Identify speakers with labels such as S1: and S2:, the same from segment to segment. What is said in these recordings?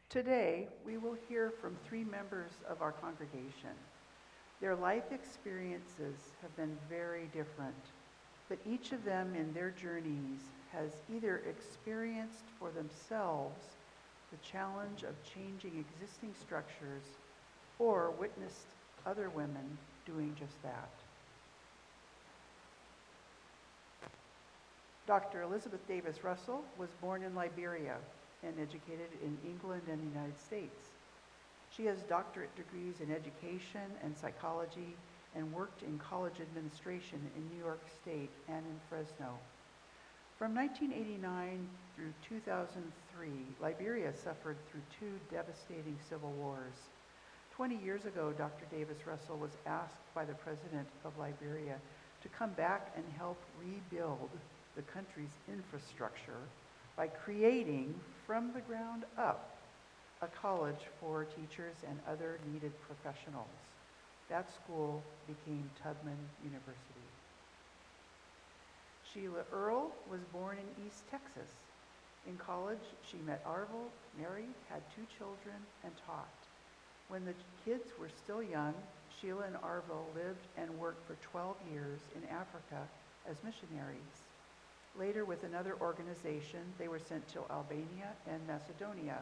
S1: Today, we will hear from 3 members of our congregation. Their life experiences have been very different, but each of them in their journeys has either experienced for themselves the challenge of changing existing structures or witnessed other women doing just that. Dr. Elizabeth Davis Russell was born in Liberia and educated in England and the United States. She has doctorate degrees in education and psychology and worked in college administration in New York State and in Fresno. From 1989 through 2003, Liberia suffered through 2 devastating civil wars. 20 years ago, Dr. Davis Russell was asked by the president of Liberia to come back and help rebuild the country's infrastructure by creating, from the ground up, a college for teachers and other needed professionals. That school became Tubman University. Shelia Earl was born in East Texas. In college, she met Earl, married, had 2 children, and taught. When the kids were still young, Shelia and Earl lived and worked for 12 years in Africa as missionaries. Later, with another organization, they were sent to Albania and Macedonia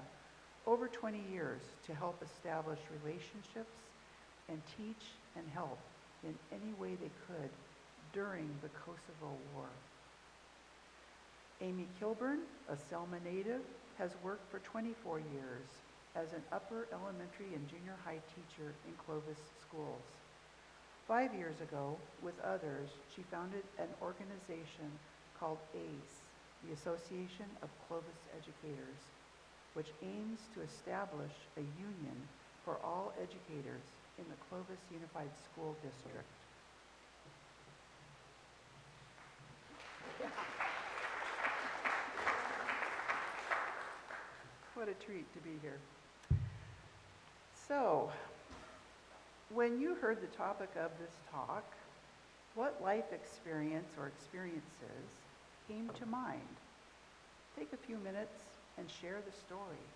S1: over 20 years to help establish relationships and teach and help in any way they could during the Kosovo War. Amy Kilburn, a Selma native, has worked for 24 years as an upper elementary and junior high teacher in Clovis schools. 5 years ago, with others, she founded an organization called ACE, the Association of Clovis Educators, which aims to establish a union for all educators in the Clovis Unified School District. What a treat to be here. So, when you heard the topic of this talk, what life experience or experiences came to mind? Take a few minutes and share the story.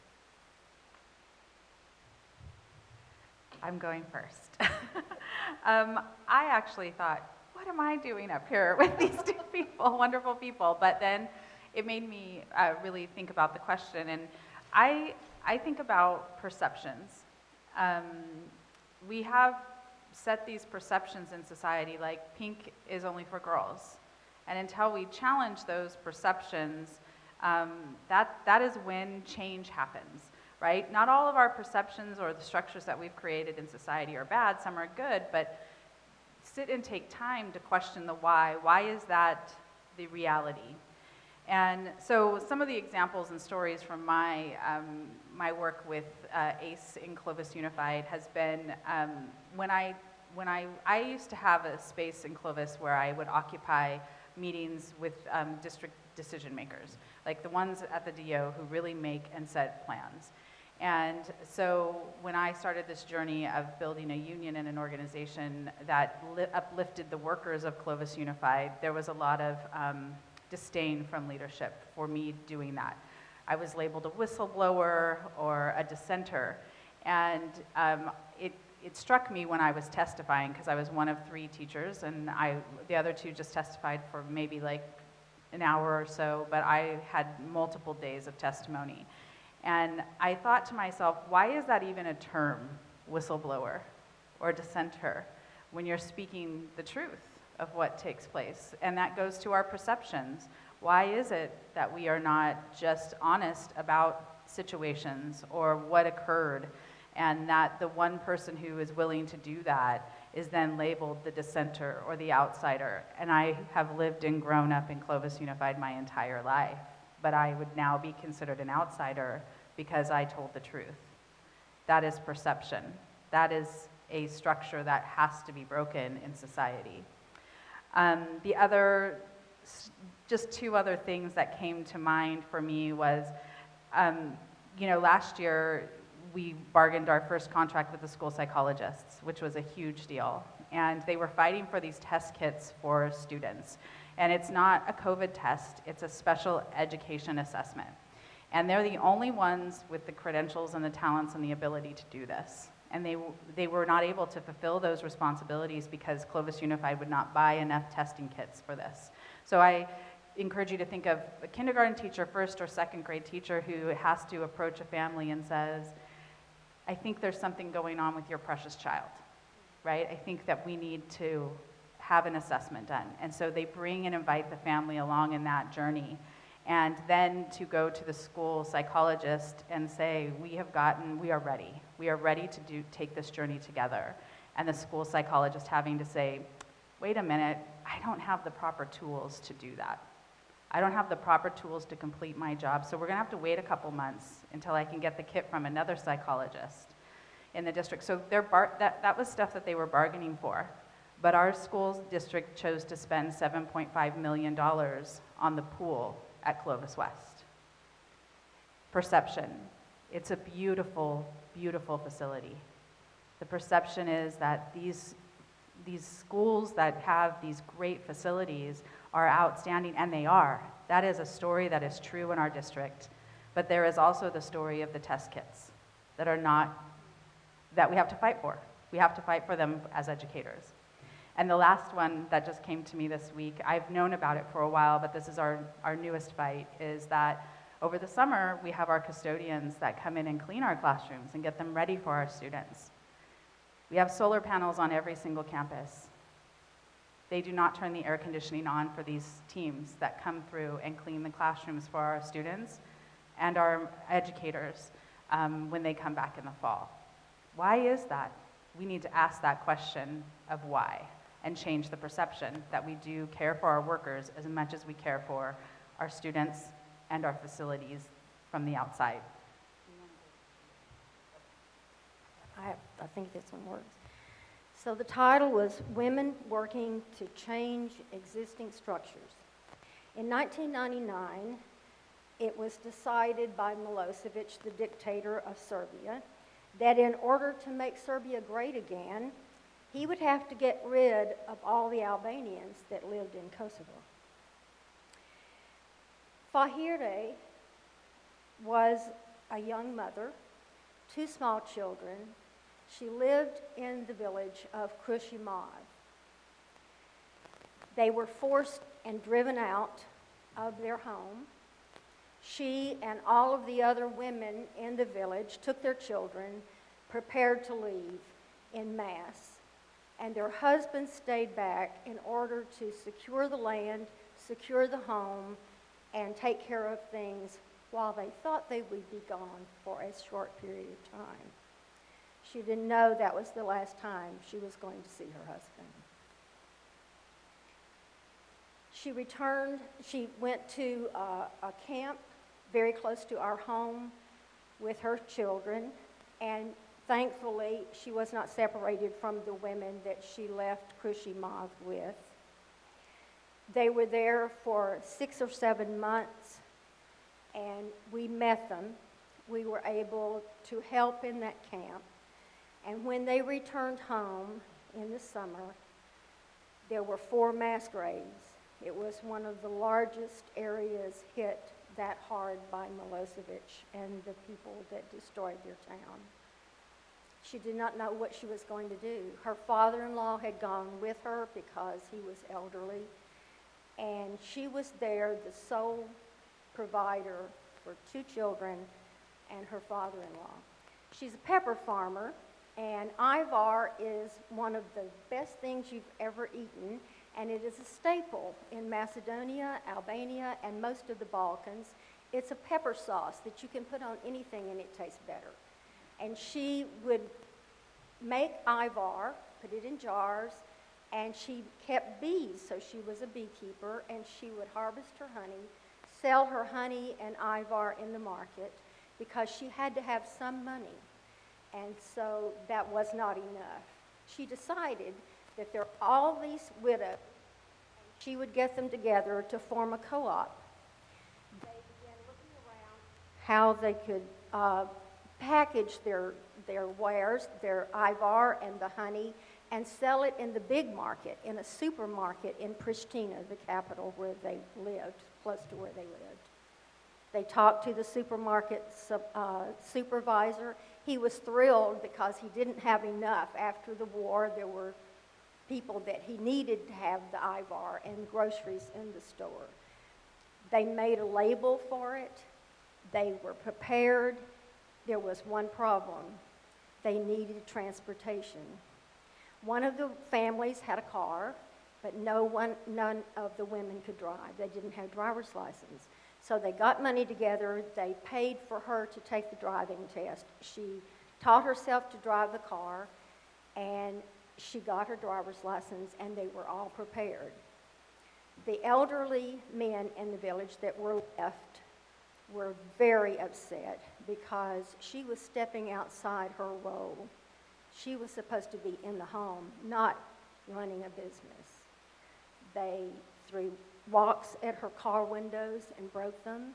S2: I'm going first. I actually thought, what am I doing up here with these 2 people, wonderful people? But then it made me really think about the question. And I think about perceptions. We have set these perceptions in society like pink is only for girls. And until we challenge those perceptions, that is when change happens, right? Not all of our perceptions or the structures that we've created in society are bad, some are good, but sit and take time to question the why. Why is that the reality? And so some of the examples and stories from my work with ACE in Clovis Unified has been when I used to have a space in Clovis where I would occupy meetings with district decision makers, like the ones at the DO who really make and set plans. And so when I started this journey of building a union and an organization that uplifted the workers of Clovis Unified, there was a lot of disdain from leadership for me doing that. I was labeled a whistleblower or a dissenter. And it struck me when I was testifying, because I was one of 3 teachers, and the other 2 just testified for maybe like an hour or so, but I had multiple days of testimony. And I thought to myself, why is that even a term, whistleblower or dissenter, when you're speaking the truth of what takes place? And that goes to our perceptions. Why is it that we are not just honest about situations or what occurred, and that the one person who is willing to do that is then labeled the dissenter or the outsider? And I have lived and grown up in Clovis Unified my entire life, but I would now be considered an outsider because I told the truth. That is perception. That is a structure that has to be broken in society. Just 2 other things that came to mind for me was, last year we bargained our first contract with the school psychologists, which was a huge deal. And they were fighting for these test kits for students. And it's not a COVID test, it's a special education assessment. And they're the only ones with the credentials and the talents and the ability to do this. And they were not able to fulfill those responsibilities because Clovis Unified would not buy enough testing kits for this. So I encourage you to think of a kindergarten teacher, first or second grade teacher who has to approach a family and says, I think there's something going on with your precious child, right? I think that we need to have an assessment done. And so they bring and invite the family along in that journey. And then to go to the school psychologist and say, we are ready. We are ready to take this journey together. And the school psychologist having to say, wait a minute, I don't have the proper tools to do that. I don't have the proper tools to complete my job, so we're gonna have to wait a couple months until I can get the kit from another psychologist in the district. So that was stuff that they were bargaining for. But our school district chose to spend $7.5 million on the pool at Clovis West. Perception. It's a beautiful, beautiful facility. The perception is that these schools that have these great facilities are outstanding, and they are. That is a story that is true in our district. But there is also the story of the test kits that we have to fight for. We have to fight for them as educators. And the last one that just came to me this week, I've known about it for a while, but this is our newest fight, is that over the summer, we have our custodians that come in and clean our classrooms and get them ready for our students. We have solar panels on every single campus. They do not turn the air conditioning on for these teams that come through and clean the classrooms for our students and our educators when they come back in the fall. Why is that? We need to ask that question of why and change the perception that we do care for our workers as much as we care for our students and our facilities from the outside.
S3: I think this one works. So the title was Women Working to Change Existing Structures. In 1999, it was decided by Milosevic, the dictator of Serbia, that in order to make Serbia great again, he would have to get rid of all the Albanians that lived in Kosovo. Fahire was a young mother, 2 small children. She lived in the village of Krushimov. They were forced and driven out of their home. She and all of the other women in the village took their children, prepared to leave en masse, and their husbands stayed back in order to secure the land, secure the home, and take care of things while they thought they would be gone for a short period of time. She didn't know that was the last time she was going to see her husband. She returned, she went to a camp very close to our home with her children, and thankfully she was not separated from the women that she left Krushimov with. They were there for 6 or 7 months, and we met them. We were able to help in that camp. And when they returned home in the summer, there were 4 mass graves. It was one of the largest areas hit that hard by Milosevic and the people that destroyed their town. She did not know what she was going to do. Her father-in-law had gone with her because he was elderly, and she was there, the sole provider for 2 children and her father-in-law. She's a pepper farmer, and Ivar is one of the best things you've ever eaten, and it is a staple in Macedonia, Albania, and most of the Balkans. It's a pepper sauce that you can put on anything and it tastes better. And she would make Ivar, put it in jars, and she kept bees, so she was a beekeeper, and she would harvest her honey, sell her honey and Ivar in the market because she had to have some money. And so that was not enough. She decided that there are all these widows, and she would get them together to form a co-op. They began looking around how they could package their wares, their Ivar and the honey, and sell it in the big market, in a supermarket in Pristina, the capital where they lived, close to where they lived. They talked to the supermarket supervisor. He was thrilled because he didn't have enough. After the war, there were people that he needed to have the IVAR and groceries in the store. They made a label for it. They were prepared. There was one problem. They needed transportation. One of the families had a car, but none of the women could drive. They didn't have driver's license. So they got money together. They paid for her to take the driving test. She taught herself to drive the car, and she got her driver's license, and they were all prepared. The elderly men in the village that were left were very upset because she was stepping outside her role. She was supposed to be in the home, not running a business. They threw rocks at her car windows and broke them.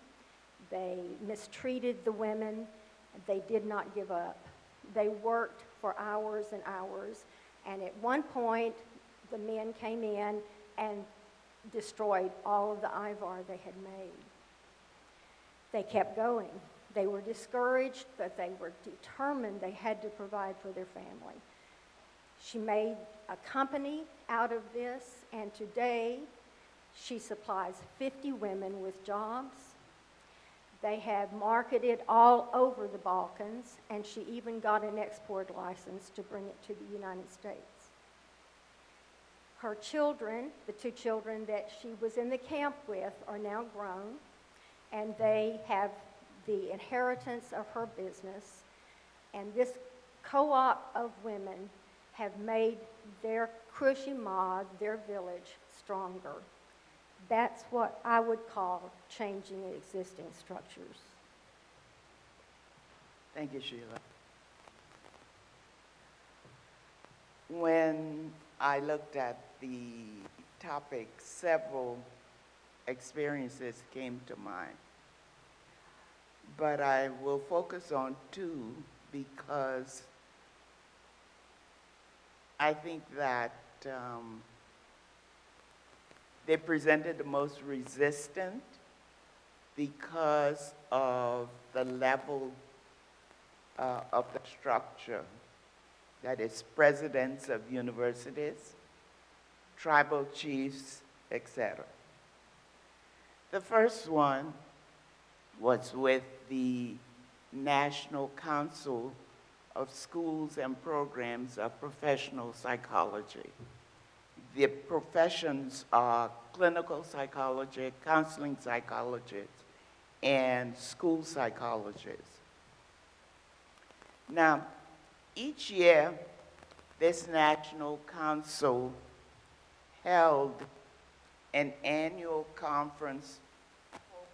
S3: They mistreated the women. They did not give up. They worked for hours and hours, and at one point, the men came in and destroyed all of the IVAR they had made. They kept going. They were discouraged, but they were determined they had to provide for their family. She made a company out of this, and today she supplies 50 women with jobs. They have marketed all over the Balkans, and she even got an export license to bring it to the United States. Her children, the 2 children that she was in the camp with, are now grown, and they have the inheritance of her business. And this co-op of women have made their Krushimad, their village, stronger. That's what I would call changing existing structures.
S4: Thank you, Sheila. When I looked at the topic, several experiences came to mind. But I will focus on 2 because I think that they presented the most resistant because of the level of the structure. That is, presidents of universities, tribal chiefs, etc. The first one was with the National Council of Schools and Programs of Professional Psychology. The professions are clinical psychology, counseling psychologists, and school psychologists. Now, each year, this National Council held an annual conference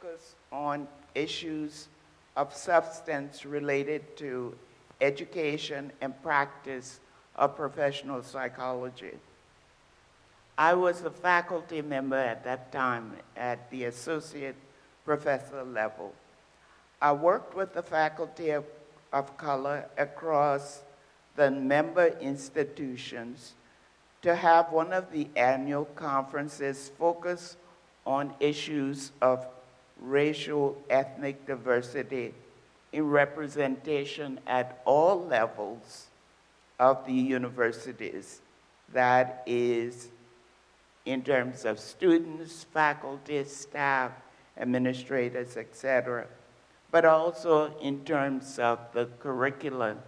S4: focused on issues of substance related to education and practice of professional psychology. I was a faculty member at that time at the associate professor level. I worked with the faculty of color across the member institutions to have one of the annual conferences focus on issues of racial, ethnic diversity in representation at all levels of the universities. That is, in terms of students, faculty, staff, administrators, etc., but also in terms of the curriculum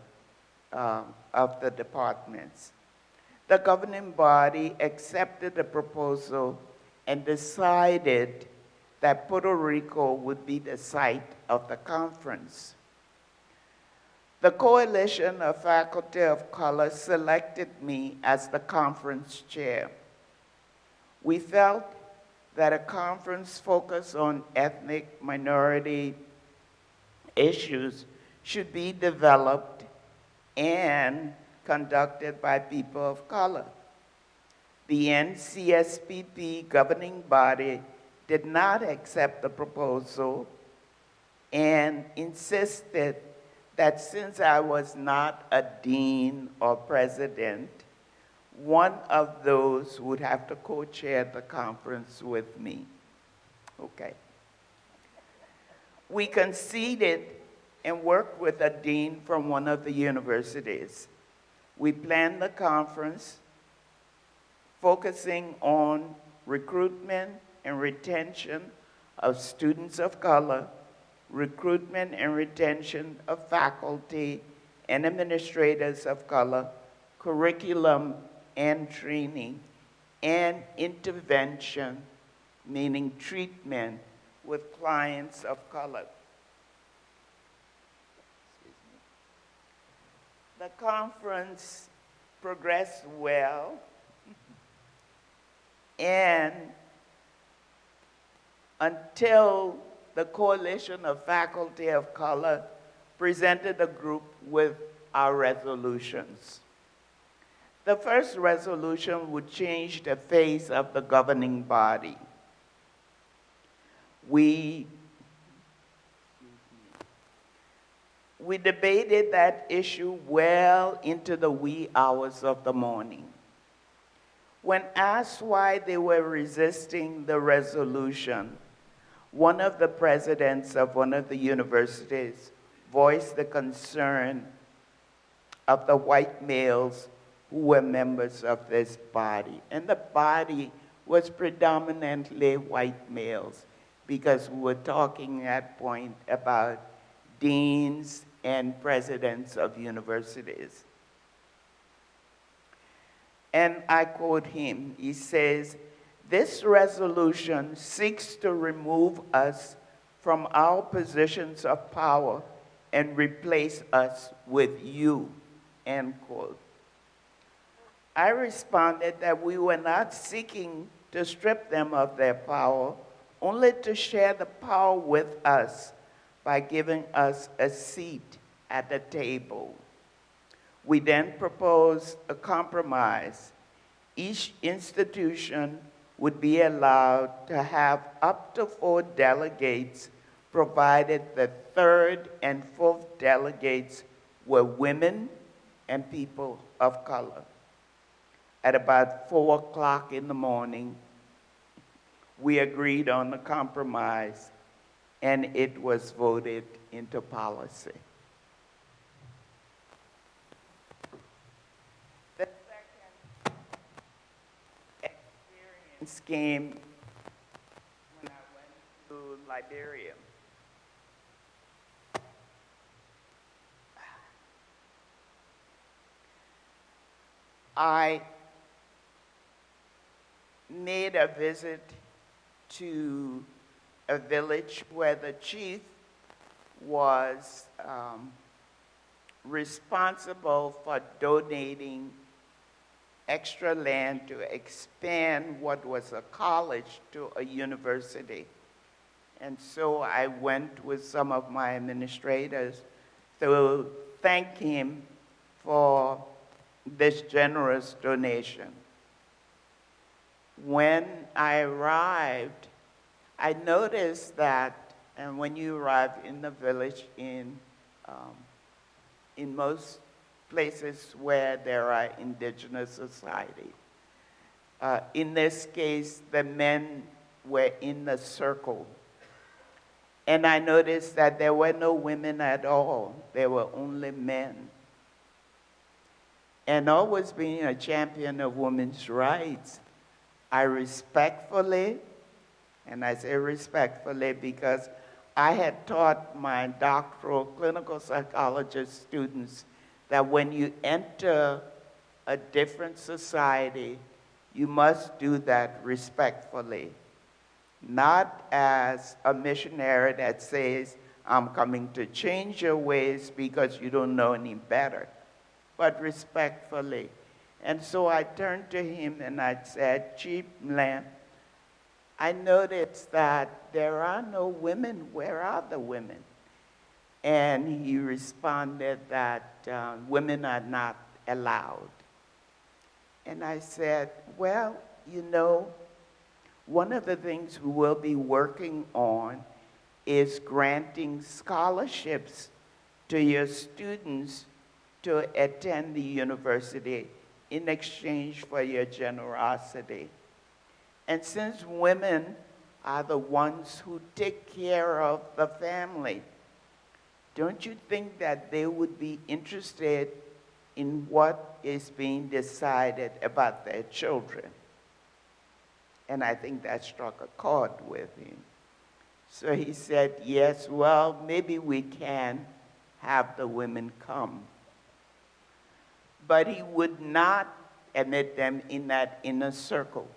S4: of the departments. The governing body accepted the proposal and decided that Puerto Rico would be the site of the conference. The Coalition of Faculty of Color selected me as the conference chair. We felt that a conference focused on ethnic minority issues should be developed and conducted by people of color. The NCSPP governing body did not accept the proposal and insisted that since I was not a dean or president, one of those would have to co-chair the conference with me. Okay. we conceded and worked with a dean from one of the universities. We planned the conference focusing on recruitment and retention of students of color, recruitment and retention of faculty and administrators of color, curriculum and training, and intervention, meaning treatment, with clients of color. The conference progressed well, and until the Coalition of Faculty of Color presented the group with our resolutions. The first resolution would change the face of the governing body. We debated that issue well into the wee hours of the morning. When asked why they were resisting the resolution, one of the presidents of one of the universities voiced the concern of the white males who were members of this body. And the body was predominantly white males, because we were talking at that point about deans and presidents of universities. And I quote him, he says, "This resolution seeks to remove us from our positions of power and replace us with you," end quote. I responded that we were not seeking to strip them of their power, only to share the power with us by giving us a seat at the table. We then proposed a compromise. Each institution would be allowed to have up to 4 delegates, provided the third and fourth delegates were women and people of color. At about 4 o'clock in the morning, we agreed on the compromise, and it was voted into policy. The second experience came when I went to Liberia. I made a visit to a village where the chief was responsible for donating extra land to expand what was a college to a university. And so I went with some of my administrators to thank him for this generous donation. When I arrived, I noticed that, and when you arrive in the village, in most places where there are indigenous societies, in this case, the men were in the circle. And I noticed that there were no women at all. There were only men. And always being a champion of women's rights, I respectfully, and I say respectfully because I had taught my doctoral clinical psychologist students that when you enter a different society, you must do that respectfully. Not as a missionary that says, I'm coming to change your ways because you don't know any better, but respectfully. And so I turned to him and I said, Chief Lamb, I noticed that there are no women. Where are the women? And he responded that women are not allowed. And I said, well, you know, one of the things we will be working on is granting scholarships to your students to attend the university in exchange for your generosity. And since women are the ones who take care of the family. Don't you think that they would be interested in what is being decided about their children? And I think that struck a chord with him. So he said, yes, well, maybe we can have the women come. But he would not admit them in that inner circle.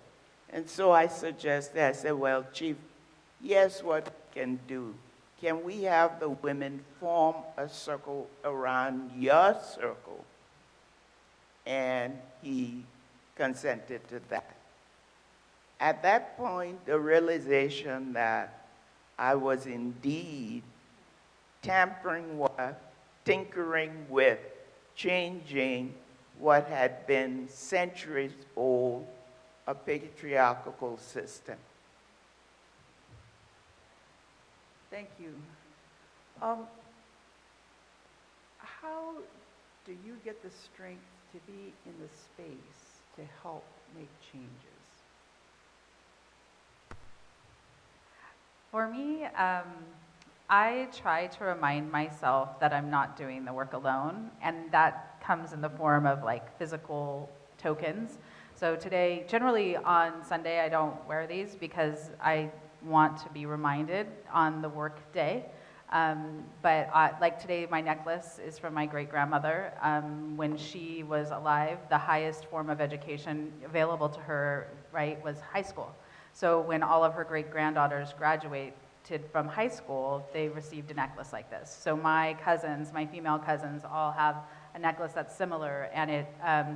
S4: And so I suggested, I said, well, Chief, yes, what we can do? Can we have the women form a circle around your circle? And he consented to that. At that point, the realization that I was indeed tampering with, tinkering with, changing what had been centuries old, a patriarchal system.
S1: Thank you. How do you get the strength to be in the space to help make changes?
S2: For me, I try to remind myself that I'm not doing the work alone, and that comes in the form of like physical tokens. So today, generally on Sunday, I don't wear these because I want to be reminded on the work day. But like today, my necklace is from my great-grandmother. When she was alive, the highest form of education available to her, right, was high school. So when all of her great-granddaughters graduated from high school, they received a necklace like this. So my cousins, my female cousins, all have a necklace that's similar, and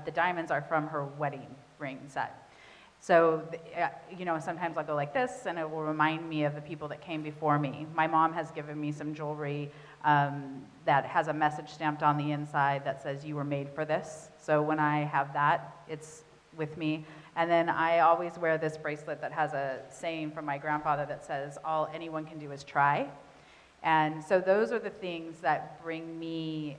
S2: the diamonds are from her wedding ring set. So, you know, sometimes I'll go like this, and it will remind me of the people that came before me. My mom has given me some jewelry that has a message stamped on the inside that says, "You were made for this." So when I have that, it's with me. And then I always wear this bracelet that has a saying from my grandfather that says, "All anyone can do is try." And so those are the things that bring me,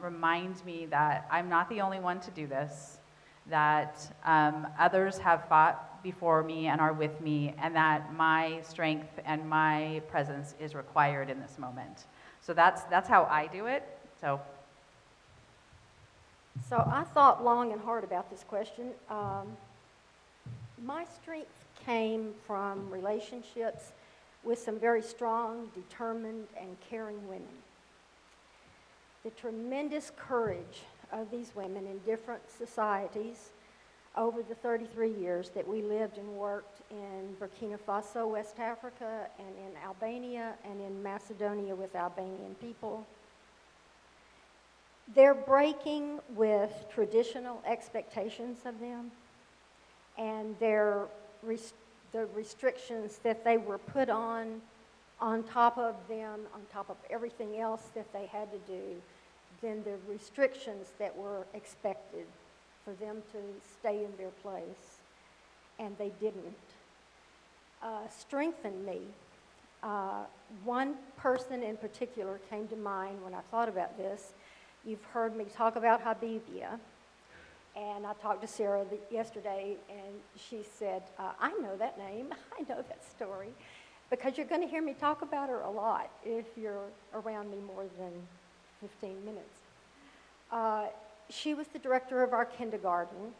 S2: remind me that I'm not the only one to do this, that others have fought before me and are with me, and that my strength and my presence is required in this moment. So that's how I do it. So
S3: I thought long and hard about this question. My strength came from relationships with some very strong, determined, and caring women. The tremendous courage of these women in different societies over the 33 years that we lived and worked in Burkina Faso, West Africa, and in Albania, and in Macedonia with Albanian people. They're breaking with traditional expectations of them, and the restrictions that they were put on top of them, on top of everything else that they had to do, then the restrictions that were expected for them to stay in their place, and they didn't, strengthened me. One person in particular came to mind when I thought about this. You've heard me talk about Habibia, and I talked to Sarah yesterday, and she said, I know that name, I know that story, because you're going to hear me talk about her a lot if you're around me more than 15 minutes. She was the director of our kindergarten,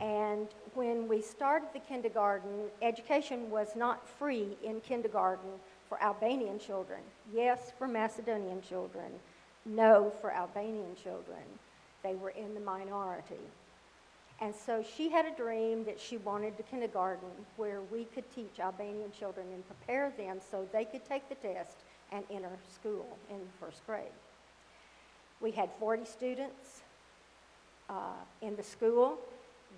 S3: and when we started the kindergarten, education was not free in kindergarten for Albanian children. Yes, for Macedonian children. No, for Albanian children. They were in the minority. And so she had a dream that she wanted a kindergarten where we could teach Albanian children and prepare them so they could take the test and enter school in first grade. We had 40 students in the school.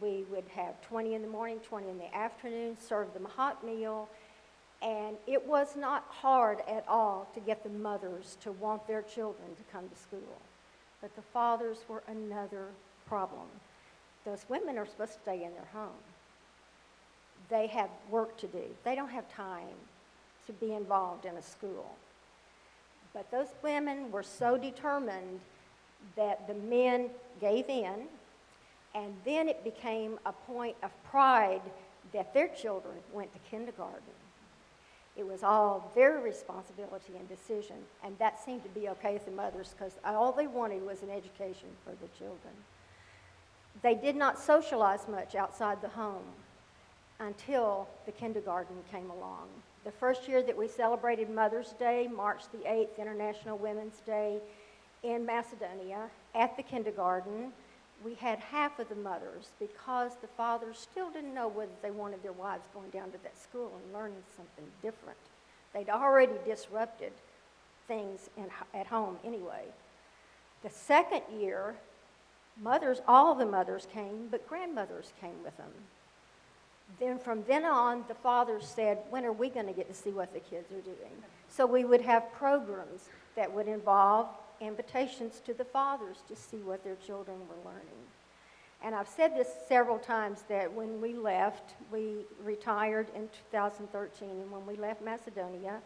S3: We would have 20 in the morning, 20 in the afternoon, serve them a hot meal. And it was not hard at all to get the mothers to want their children to come to school. But the fathers were another problem. Those women are supposed to stay in their home. They have work to do. They don't have time to be involved in a school. But those women were so determined that the men gave in, and then it became a point of pride that their children went to kindergarten. It was all their responsibility and decision, and that seemed to be okay with the mothers because all they wanted was an education for the children. They did not socialize much outside the home until the kindergarten came along. The first year that we celebrated Mother's Day, March the 8th, International Women's Day, in Macedonia, at the kindergarten, we had half of the mothers because the fathers still didn't know whether they wanted their wives going down to that school and learning something different. They'd already disrupted things at home anyway. The second year, all the mothers came, but grandmothers came with them. Then from then on, the fathers said, when are we going to get to see what the kids are doing? So we would have programs that would involve invitations to the fathers to see what their children were learning. And I've said this several times that when we left, we retired in 2013, and when we left Macedonia,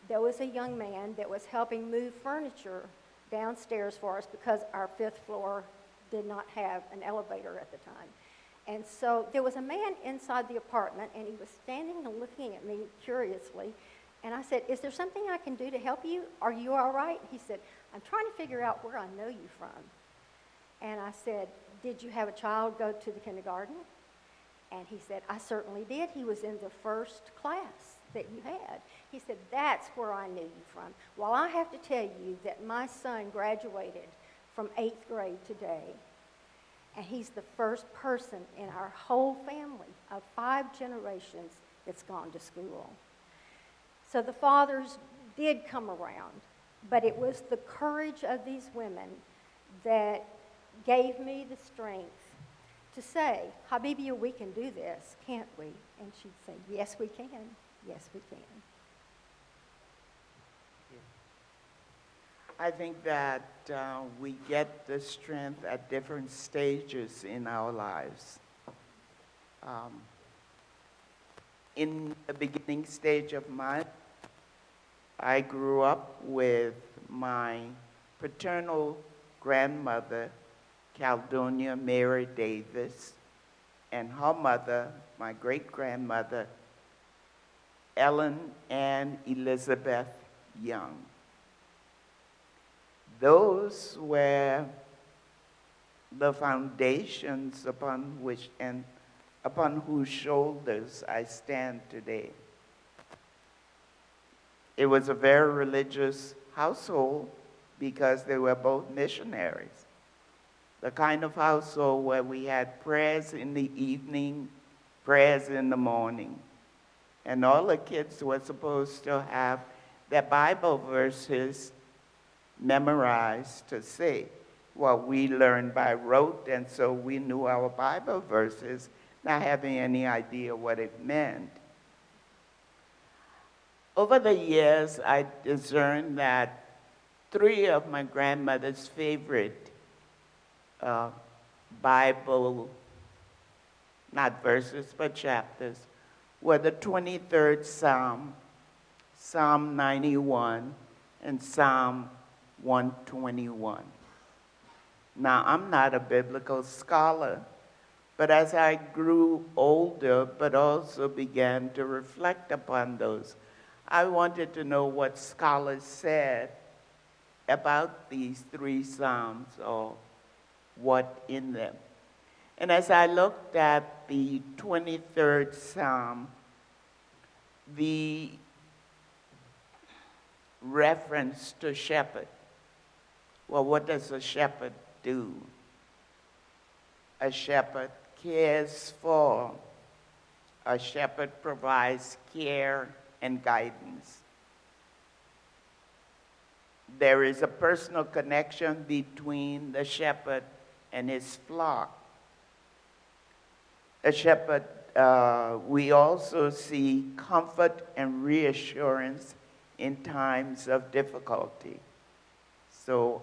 S3: there was a young man that was helping move furniture downstairs for us because our 5th floor did not have an elevator at the time. And so there was a man inside the apartment, and he was standing and looking at me curiously. And I said, is there something I can do to help you? Are you all right? He said, I'm trying to figure out where I know you from. And I said, did you have a child go to the kindergarten? And he said, I certainly did. He was in the first class that you had. He said, that's where I knew you from. Well, I have to tell you that my son graduated from 8th grade today. And he's the first person in our whole family of 5 generations that's gone to school. So the fathers did come around, but it was the courage of these women that gave me the strength to say, Habibia, we can do this, can't we? And she'd say, yes, we can. Yes, we can.
S4: I think that we get the strength at different stages in our lives. In the beginning stage of mine, I grew up with my paternal grandmother, Caldonia Mary Davis, and her mother, my great-grandmother, Ellen Ann Elizabeth Young. Those were the foundations upon which and upon whose shoulders I stand today. It was a very religious household because they were both missionaries. The kind of household where we had prayers in the evening, prayers in the morning. And all the kids were supposed to have their Bible verses memorized to say what we learned by rote, and so we knew our Bible verses, not having any idea what it meant. Over the years, I discerned that 3 of my grandmother's favorite Bible, not verses, but chapters, were the 23rd Psalm, Psalm 91, and Psalm 121. Now, I'm not a biblical scholar, but as I grew older, but also began to reflect upon those, I wanted to know what scholars said about these 3 Psalms or what in them. And as I looked at the 23rd Psalm, the reference to shepherd. Well, what does a shepherd do? A shepherd cares for. A shepherd provides care and guidance. There is a personal connection between the shepherd and his flock. A shepherd, we also see comfort and reassurance in times of difficulty. So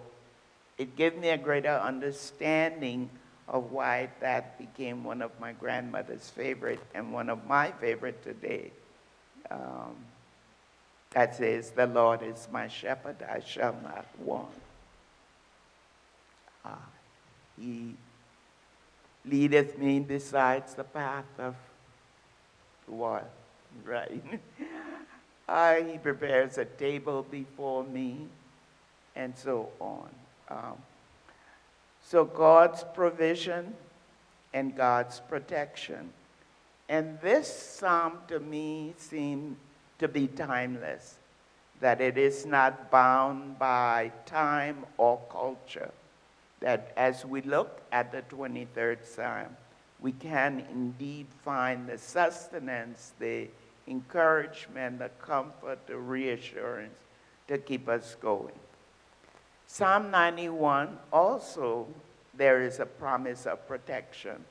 S4: it gave me a greater understanding of why that became one of my grandmother's favorite and one of my favorite today. That says, the Lord is my shepherd, I shall not want. He leadeth me besides the path of what? Right. He prepares a table before me, and so on. So God's provision and God's protection. And this psalm to me seemed to be timeless, that it is not bound by time or culture, that as we look at the 23rd Psalm, we can indeed find the sustenance, the encouragement, the comfort, the reassurance to keep us going. Psalm 91, also, there is a promise of protection,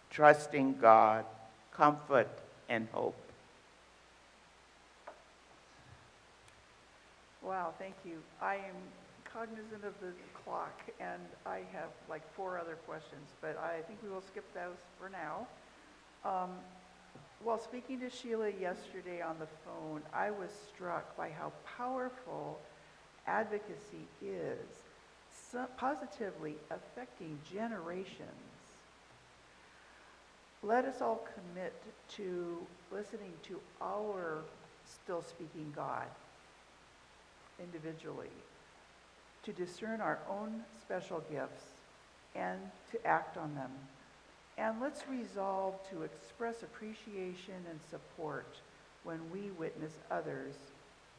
S4: trusting God, comfort, and hope.
S1: Wow, thank you. I am cognizant of the clock, and I have like 4 other questions, but I think we will skip those for now. While speaking to Shelia yesterday on the phone, I was struck by how powerful advocacy is, positively affecting generations. Let us all commit to listening to our still speaking God individually, to discern our own special gifts and to act on them. And let's resolve to express appreciation and support when we witness others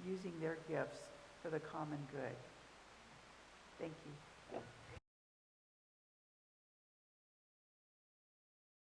S1: using their gifts for the common good. Thank you.